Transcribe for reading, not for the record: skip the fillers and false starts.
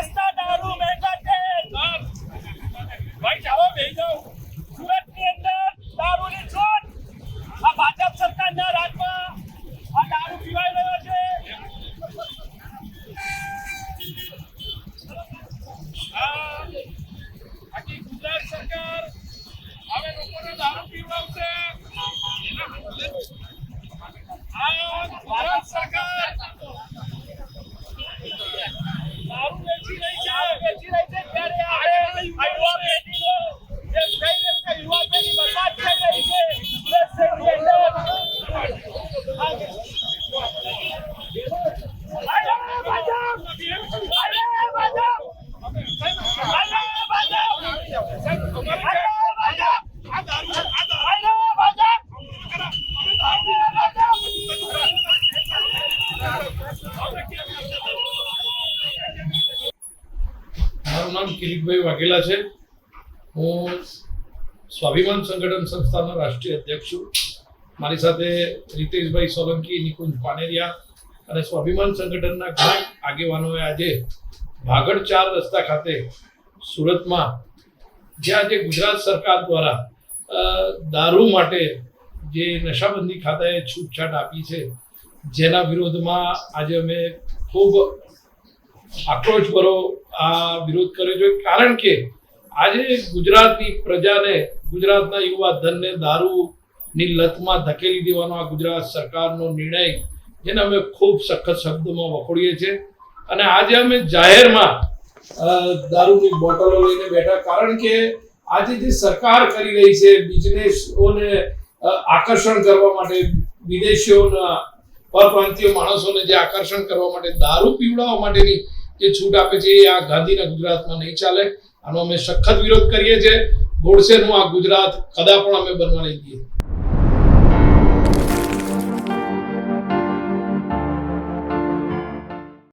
સસ્તા દારૂ મહેંગા તેલ ભાઈ ચાલો બેસી જાઓ સુરતની અંદર દારૂની છોડ આ ભાજપ સરકારના રાજમાં આ દારૂ પીવાઈ રહ્યો છે આખી ગુજરાત સરકાર હવે લોકોને દારૂ પીવડાવશે આ ભારત સરકાર દારૂ વેચી રહી છે ત્યારે આ યુવા પેઢીનો જે થઈ રહ્યું છે યુવા પેઢી બરબાદ થઈ રહી છે સુરત શહેરની અંદર મારું નામ કિરીટભાઈ વાઘેલા છે. હું સ્વાભિમાન સંગઠન સંસ્થાના રાષ્ટ્રીય અધ્યક્ષ છું. મારી સાથે રીતેશભાઈ સોલંકી, નિકુંજ પાનેરિયા અને સ્વાભિમાન સંગઠનના ઘણા આગેવાનોએ આજે ભાગળ 4 રસ્તા ખાતે સુરતમાં જ્યાં જે ગુજરાત સરકાર દ્વારા દારૂ માટે જે નશાબંધી ખાતાએ છૂટછાટ આપી છે જેના વિરોધમાં આજે અમે ખૂબ આક્રોશભરો આ વિરોધ કર્યો છે. કારણ કે આજે ગુજરાતની પ્રજાને, ગુજરાતના યુવા ધનને દારૂની લતમાં ધકેલી દેવાનો આ ગુજરાત સરકારનો નિર્ણય, જેને અમે ખૂબ સખત શબ્દોમાં વખોડીએ છીએ. અને આજે અમે જાહેરમાં દારૂની બોટલો લઈને બેઠા, કારણ કે આજે જે સરકાર કરી રહી છે બિઝનેસોને આકર્ષણ કરવા માટે, વિદેશીઓના પરપ્રાંતીય માણસોને જે આકર્ષણ કરવા માટે દારૂ પીવડાવવા માટેની જે છૂટ આપે છે એ આ ગાંધીના ગુજરાતમાં નહીં ચાલે. આનો અમે સખત વિરોધ કરીએ છીએ. ગોડસેનું આ ગુજરાત કદા પણ અમે બનવા નહીં દઈએ.